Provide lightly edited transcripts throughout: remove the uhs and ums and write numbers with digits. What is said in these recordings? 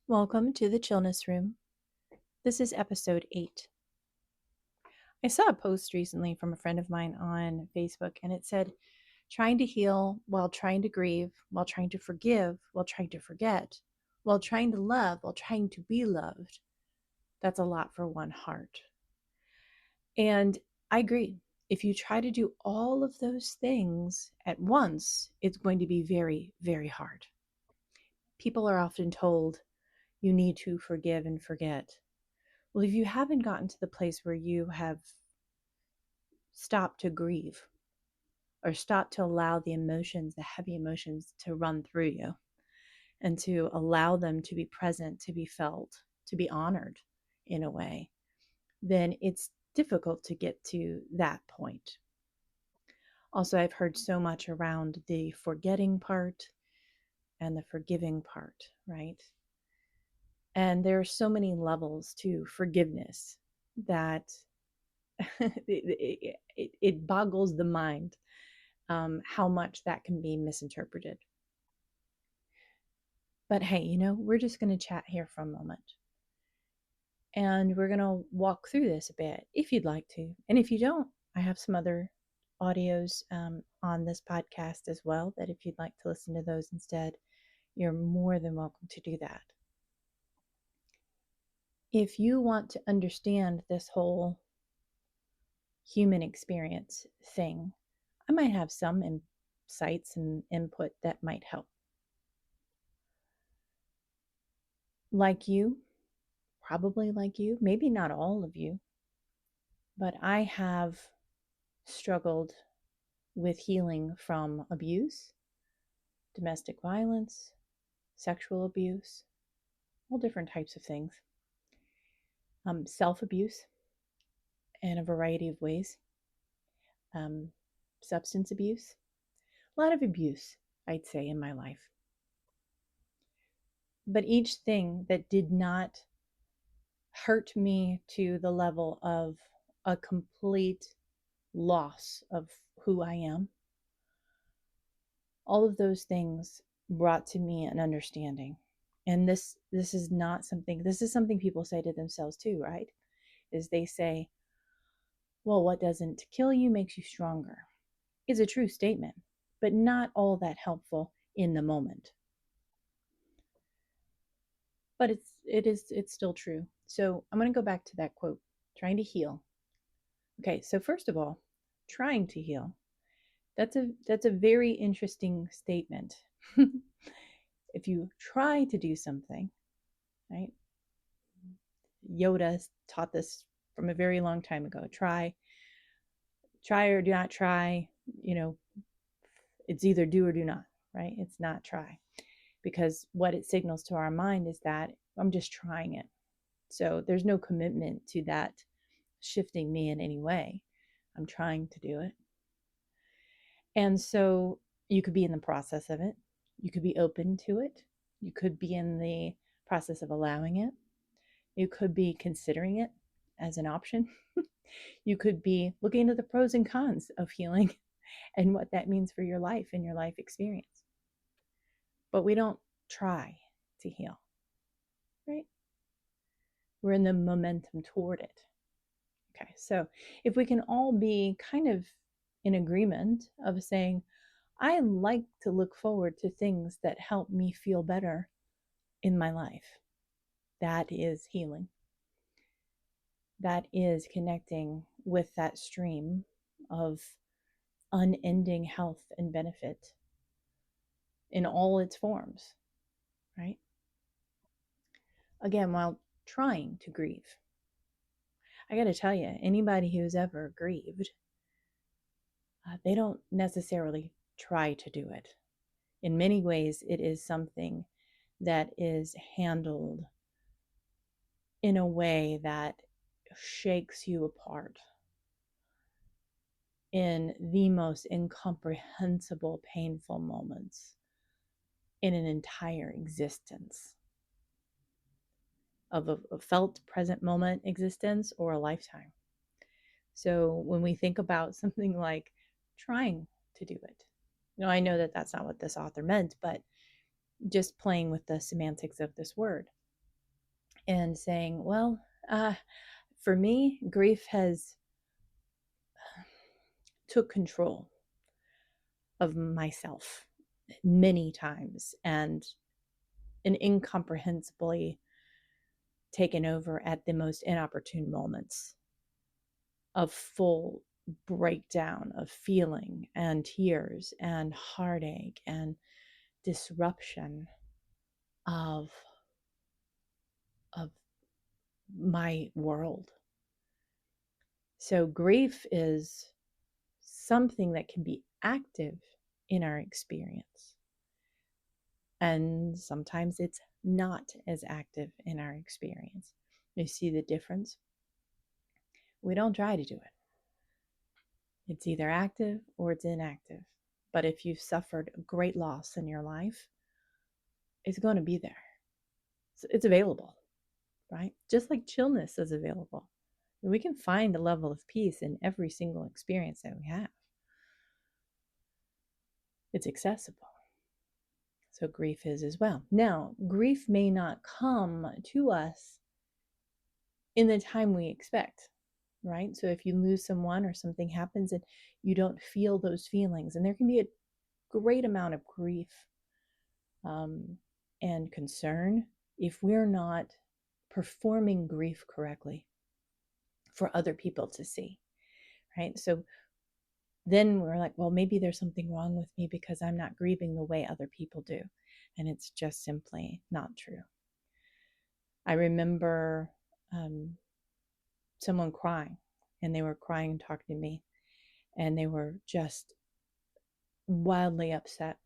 Welcome to the Chillness Room. This is episode 8. I saw a post recently from a friend of mine on Facebook, and it said, trying to heal while trying to grieve, while trying to forgive, while trying to forget, while trying to love, while trying to be loved. That's a lot for one heart. And I agree. If you try to do all of those things at once, it's going to be very, very hard. People are often told you need to forgive and forget. Well, if you haven't gotten to the place where you have stopped to grieve or stopped to allow the emotions, the heavy emotions, to run through you and to allow them to be present, to be felt, to be honored in a way, then it's difficult to get to that point. Also, I've heard so much around the forgetting part and the forgiving part, right? And there are so many levels to forgiveness that it boggles the mind how much that can be misinterpreted. But hey, we're just going to chat here for a moment. And we're going to walk through this a bit if you'd like to. And if you don't, I have some other audios on this podcast as well, that if you'd like to listen to those instead, you're more than welcome to do that. If you want to understand this whole human experience thing, I might have some insights and input that might help. Like you, probably like you, maybe not all of you, but I have struggled with healing from abuse, domestic violence, sexual abuse, all different types of things, self abuse in a variety of ways, um, substance abuse, a lot of abuse, I'd say, in my life. But each thing that did not hurt me to the level of a complete loss of who I am, all of those things brought to me an understanding. And this is not something, this is something people say to themselves too, right? Is they say, well, what doesn't kill you makes you stronger. Is a true statement, but not all that helpful in the moment. But it's still true. So I'm going to go back to that quote, trying to heal. Okay, so first of all, trying to heal. That's a very interesting statement. If you try to do something, right? Yoda taught this from a very long time ago. Try or do not try. It's either do or do not, right? It's not try. Because what it signals to our mind is that I'm just trying it. So there's no commitment to that shifting me in any way. I'm trying to do it. And so you could be in the process of it. You could be open to it. You could be in the process of allowing it. You could be considering it as an option. You could be looking at the pros and cons of healing and what that means for your life and your life experience. But we don't try to heal, right? We're in the momentum toward it. Okay, so if we can all be kind of in agreement of saying, I like to look forward to things that help me feel better in my life, that is healing. That is connecting with that stream of unending health and benefit in all its forms, right? Again, while trying to grieve. I got to tell you, anybody who's ever grieved, they don't necessarily try to do it. In many ways, it is something that is handled in a way that shakes you apart in the most incomprehensible, painful moments in an entire existence of a felt present moment existence or a lifetime. So when we think about something like trying to do it, I know that that's not what this author meant, but just playing with the semantics of this word. and saying, well, for me, grief has took control of myself many times and incomprehensibly taken over at the most inopportune moments of full breakdown of feeling and tears and heartache and disruption of of my world. So grief is something that can be active in our experience. And sometimes it's not as active in our experience. You see the difference? We don't try to do it. It's either active or it's inactive. But if you've suffered a great loss in your life, it's going to be there. It's available, right? Just like chillness is available. We can find a level of peace in every single experience that we have. It's accessible. So grief is as well. Now, grief may not come to us in the time we expect, right? So if you lose someone or something happens and you don't feel those feelings, and there can be a great amount of grief and concern if we're not performing grief correctly for other people to see, right? So then we're like, well, maybe there's something wrong with me because I'm not grieving the way other people do. And it's just simply not true. I remember someone crying, and they were crying and talking to me, and they were just wildly upset.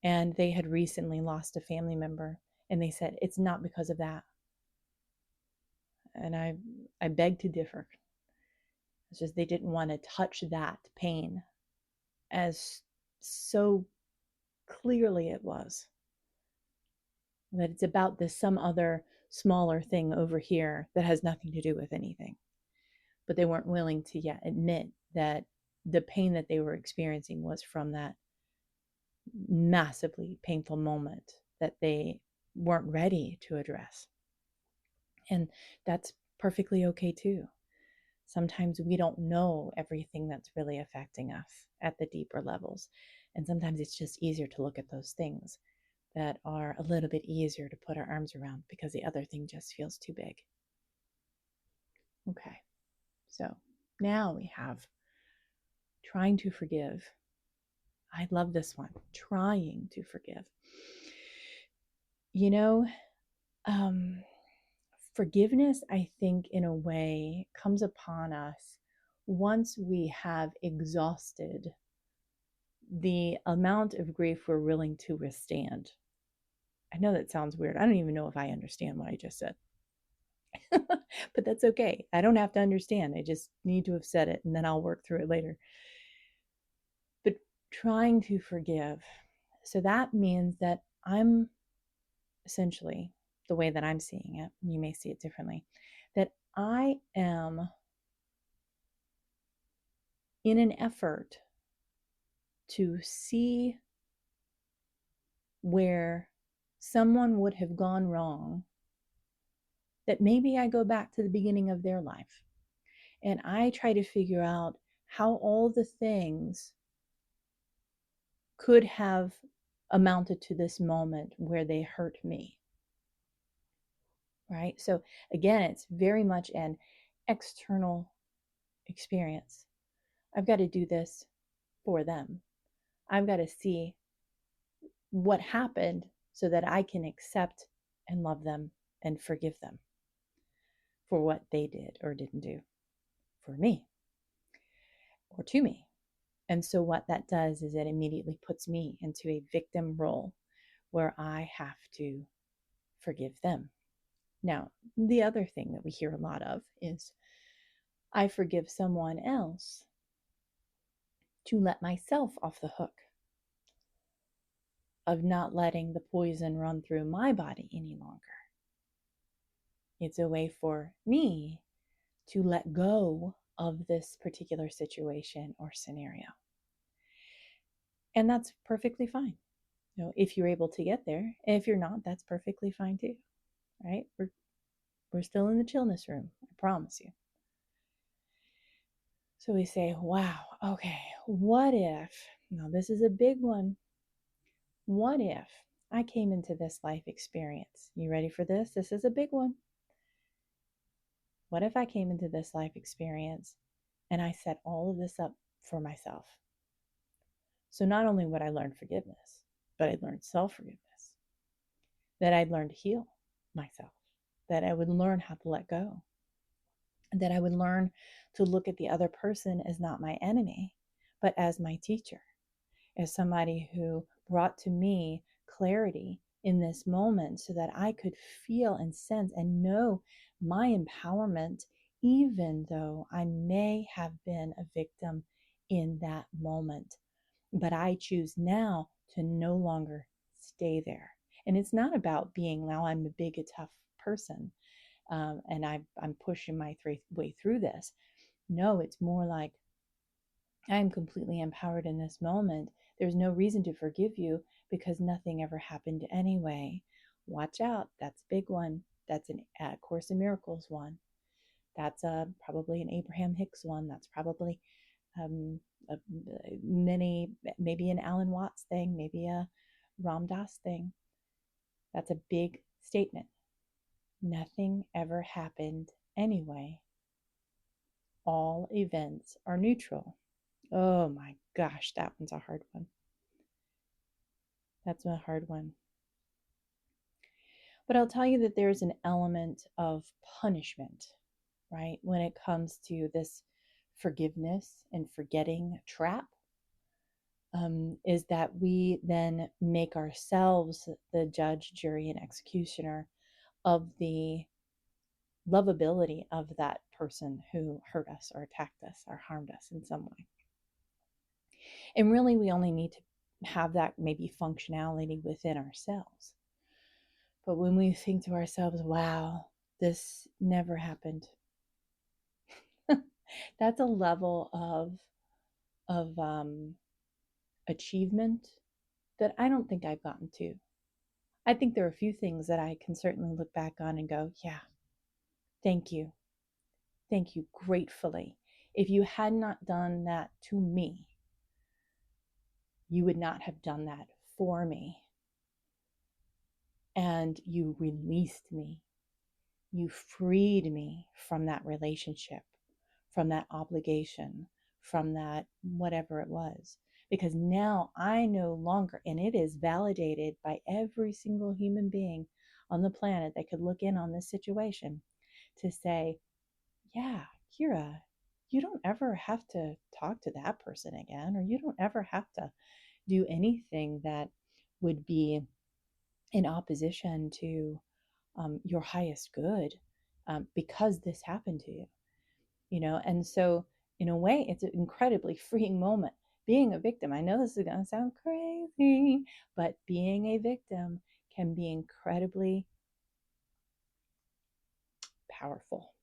And they had recently lost a family member, and they said, it's not because of that. And I beg to differ. It's just they didn't want to touch that pain as so clearly it was. That it's about this some other smaller thing over here that has nothing to do with anything. But they weren't willing to yet admit that the pain that they were experiencing was from that massively painful moment that they weren't ready to address. And that's perfectly okay too. Sometimes we don't know everything that's really affecting us at the deeper levels. And sometimes it's just easier to look at those things that are a little bit easier to put our arms around because the other thing just feels too big. Okay, so now we have trying to forgive. I love this one, trying to forgive. You know, forgiveness, I think, in a way, comes upon us once we have exhausted the amount of grief we're willing to withstand. I know that sounds weird. I don't even know if I understand what I just said. But that's okay. I don't have to understand. I just need to have said it, and then I'll work through it later. But trying to forgive. So that means that I'm essentially, the way that I'm seeing it, you may see it differently, that I am in an effort to see where someone would have gone wrong, that maybe I go back to the beginning of their life and I try to figure out how all the things could have amounted to this moment where they hurt me. Right? So again, it's very much an external experience. I've got to do this for them. I've got to see what happened so that I can accept and love them and forgive them for what they did or didn't do for me or to me. And so what that does is it immediately puts me into a victim role where I have to forgive them. Now, the other thing that we hear a lot of is I forgive someone else to let myself off the hook of not letting the poison run through my body any longer. It's a way for me to let go of this particular situation or scenario. And that's perfectly fine. You know, if you're able to get there. If you're not, that's perfectly fine too. right? We're still in the chillness room, I promise you. So we say, wow, okay, what if, now this is a big one. What if I came into this life experience? You ready for this? This is a big one. What if I came into this life experience and I set all of this up for myself? So not only would I learn forgiveness, but I'd learn self-forgiveness, that I'd learn to heal myself, that I would learn how to let go, that I would learn to look at the other person as not my enemy, but as my teacher, as somebody who brought to me clarity in this moment so that I could feel and sense and know my empowerment, even though I may have been a victim in that moment. But I choose now to no longer stay there. And it's not about being, now I'm a big, a tough person, and I'm pushing my way through this. No, it's more like I'm completely empowered in this moment. There's no reason to forgive you because nothing ever happened anyway. Watch out. That's a big one. That's a Course in Miracles one. That's probably an Abraham Hicks one. That's probably um, a, maybe an Alan Watts thing, maybe a Ram Dass thing. That's a big statement. Nothing ever happened anyway. All events are neutral. Oh my gosh, that one's a hard one. That's a hard one. But I'll tell you that there's an element of punishment, right? When it comes to this forgiveness and forgetting trap, is that we then make ourselves the judge, jury, and executioner of the lovability of that person who hurt us or attacked us or harmed us in some way. And really, we only need to have that maybe functionality within ourselves. But when we think to ourselves, wow, this never happened, that's a level of achievement that I don't think I've gotten to. I think there are a few things that I can certainly look back on and go, yeah, thank you. Thank you gratefully. If you had not done that to me, you would not have done that for me. And you released me. You freed me from that relationship, from that obligation, from that whatever it was. Because now I no longer, and it is validated by every single human being on the planet that could look in on this situation to say, yeah, Kira, you don't ever have to talk to that person again, or you don't ever have to do anything that would be in opposition to your highest good, because this happened to you, and so in a way it's an incredibly freeing moment being a victim. I know this is going to sound crazy, but being a victim can be incredibly powerful.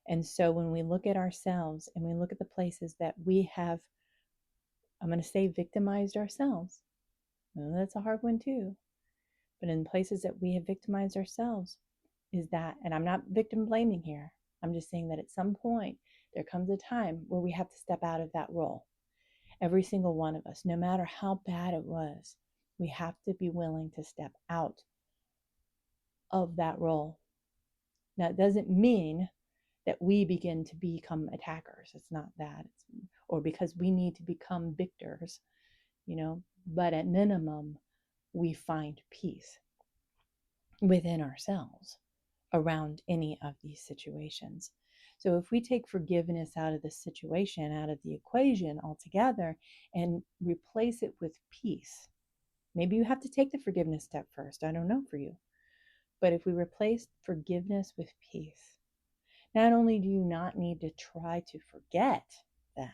And so when we look at ourselves and we look at the places that we have, I'm going to say, victimized ourselves. Well, that's a hard one too. But in places that we have victimized ourselves, is that, and I'm not victim blaming here, I'm just saying that at some point there comes a time where we have to step out of that role. Every single one of us, no matter how bad it was, we have to be willing to step out of that role. Now, it doesn't mean that we begin to become attackers. It's not that. Or because we need to become victors, but at minimum, we find peace within ourselves around any of these situations. So if we take forgiveness out of the situation, out of the equation altogether, and replace it with peace, maybe you have to take the forgiveness step first. I don't know for you. But if we replace forgiveness with peace, not only do you not need to try to forget then,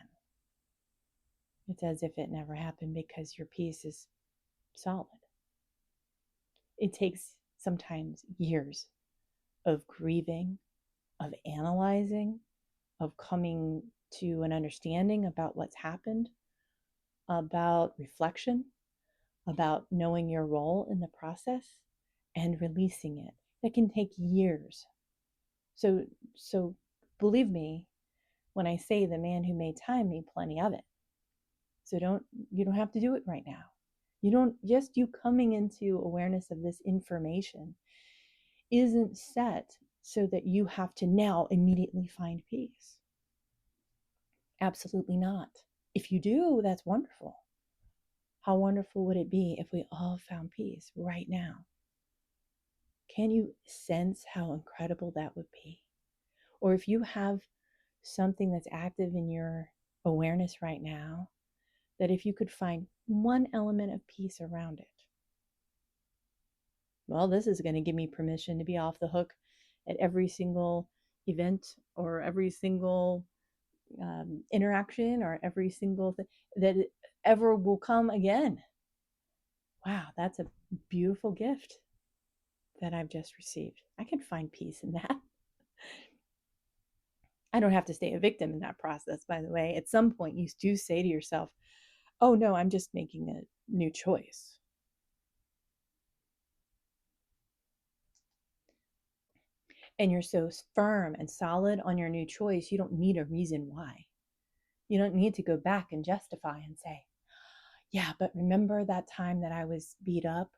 it's as if it never happened because your peace is solid. It takes sometimes years of grieving, of analyzing, of coming to an understanding about what's happened, about reflection, about knowing your role in the process, and releasing it. That can take years. So believe me when I say the man who made time made plenty of it. So you don't have to do it right now. You don't, just you coming into awareness of this information isn't set so that you have to now immediately find peace. Absolutely not. If you do, that's wonderful. How wonderful would it be if we all found peace right now? Can you sense how incredible that would be? Or if you have something that's active in your awareness right now, that if you could find one element of peace around it, well, this is going to give me permission to be off the hook at every single event or every single interaction or every single thing that ever will come again. Wow, that's a beautiful gift that I've just received. I can find peace in that. I don't have to stay a victim in that process, by the way. At some point, you do say to yourself, oh no, I'm just making a new choice. And you're so firm and solid on your new choice, you don't need a reason why. You don't need to go back and justify and say, yeah, but remember that time that I was beat up?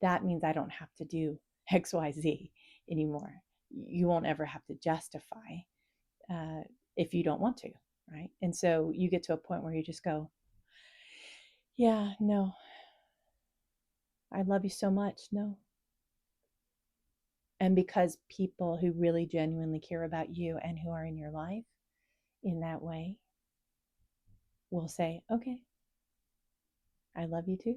That means I don't have to do XYZ anymore. You won't ever have to justify if you don't want to, right? And so you get to a point where you just go, yeah, no, I love you so much. No. And because people who really genuinely care about you and who are in your life in that way will say, okay, I love you too.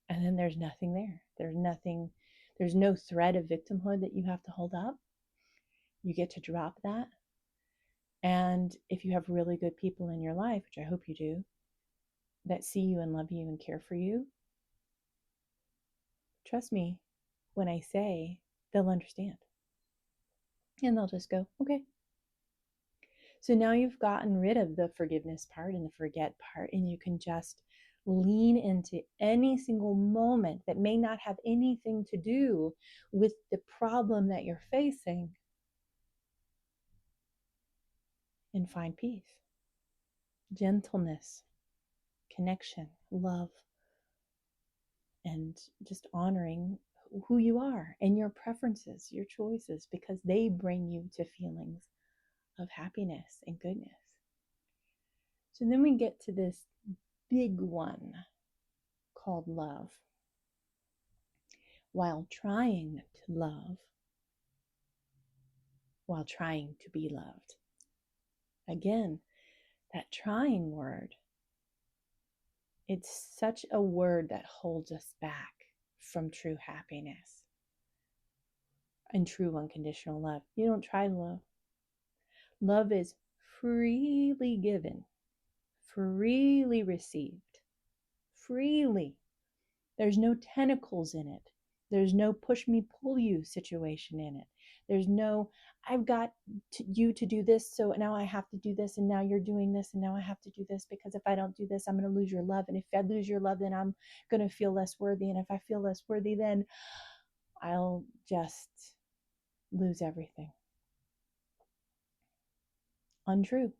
And then there's nothing there. There's no thread of victimhood that you have to hold up. You get to drop that. And if you have really good people in your life, which I hope you do, that see you and love you and care for you, trust me when I say they'll understand. And they'll just go, okay. So now you've gotten rid of the forgiveness part and the forget part, and you can just lean into any single moment that may not have anything to do with the problem that you're facing and find peace, gentleness, connection, love, and just honoring who you are and your preferences, your choices, because they bring you to feelings of happiness and goodness. So then we get to this big one called love. While trying to love, while trying to be loved. Again, that trying word, it's such a word that holds us back from true happiness and true unconditional love. You don't try to love. Love is freely given, freely received, freely. There's no tentacles in it. There's no push me, pull you situation in it. There's no, I've got you to do this, so now I have to do this, and now you're doing this, and now I have to do this, because if I don't do this, I'm going to lose your love. And if I lose your love, then I'm going to feel less worthy. And if I feel less worthy, then I'll just lose everything. Untrue.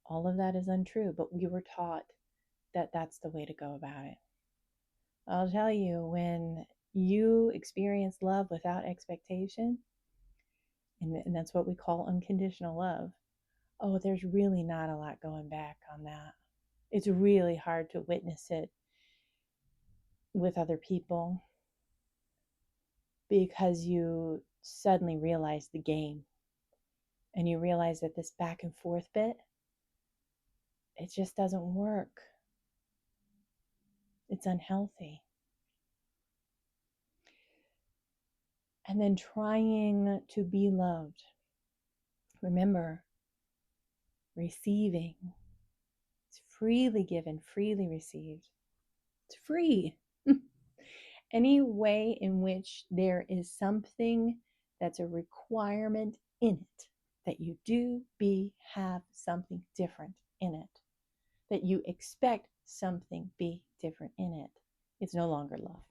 All of that is untrue, but we were taught that that's the way to go about it. I'll tell you, when you experience love without expectation, and that's what we call unconditional love, oh, there's really not a lot going back on that. It's really hard to witness it with other people because you suddenly realize the game, and you realize that this back and forth bit, it just doesn't work. It's unhealthy. And then trying to be loved. Remember, receiving. It's freely given, freely received. It's free. Any way in which there is something that's a requirement in it, that you do, be, have something different in it, that you expect something be different in it, It's no longer love.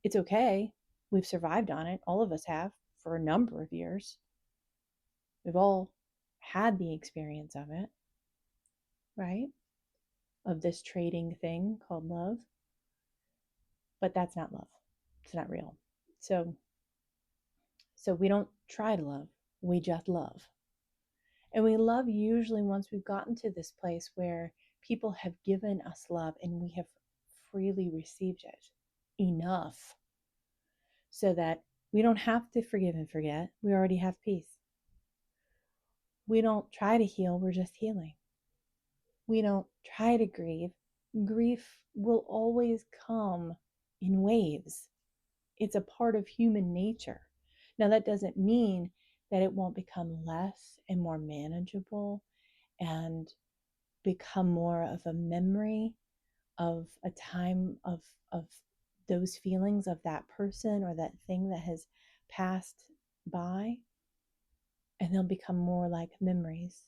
It's okay. We've survived on it. All of us have for a number of years. We've all had the experience of it, right? Of this trading thing called love. But that's not love. It's not real. So we don't try to love. We just love. And we love usually once we've gotten to this place where people have given us love and we have freely received it enough so that we don't have to forgive and forget. We already have peace. We don't try to heal, we're just healing. We don't try to grieve. Grief will always come in waves. It's a part of human nature. Now, that doesn't mean that it won't become less and more manageable and become more of a memory of a time of those feelings of that person or that thing that has passed by, and they'll become more like memories.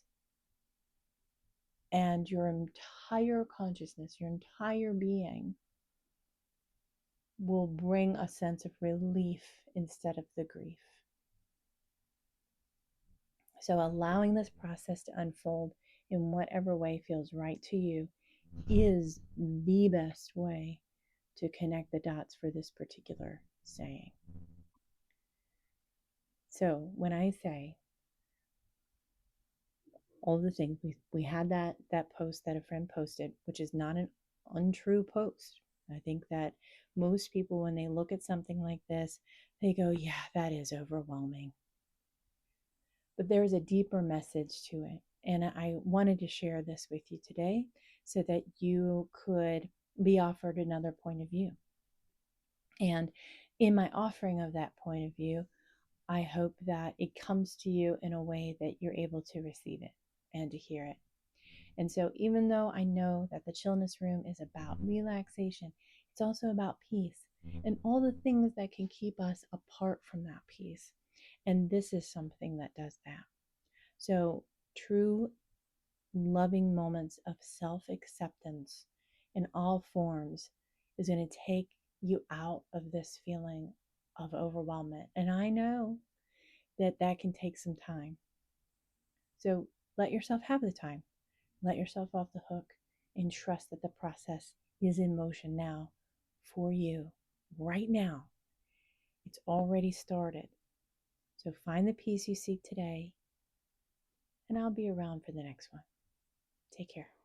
And your entire consciousness, your entire being will bring a sense of relief instead of the grief. So allowing this process to unfold in whatever way feels right to you is the best way to connect the dots for this particular saying. So when I say all the things, we had that post that a friend posted, which is not an untrue post. I think that most people, when they look at something like this, they go, yeah, that is overwhelming. But there is a deeper message to it. And I wanted to share this with you today so that you could be offered another point of view. And in my offering of that point of view, I hope that it comes to you in a way that you're able to receive it and to hear it. And so, even though I know that the Chillness Room is about relaxation, it's also about peace and all the things that can keep us apart from that peace. And this is something that does that. So, true loving moments of self acceptance in all forms is going to take you out of this feeling of overwhelmment. And I know that that can take some time. So let yourself have the time. Let yourself off the hook and trust that the process is in motion now for you right now. It's already started. So find the peace you seek today, and I'll be around for the next one. Take care.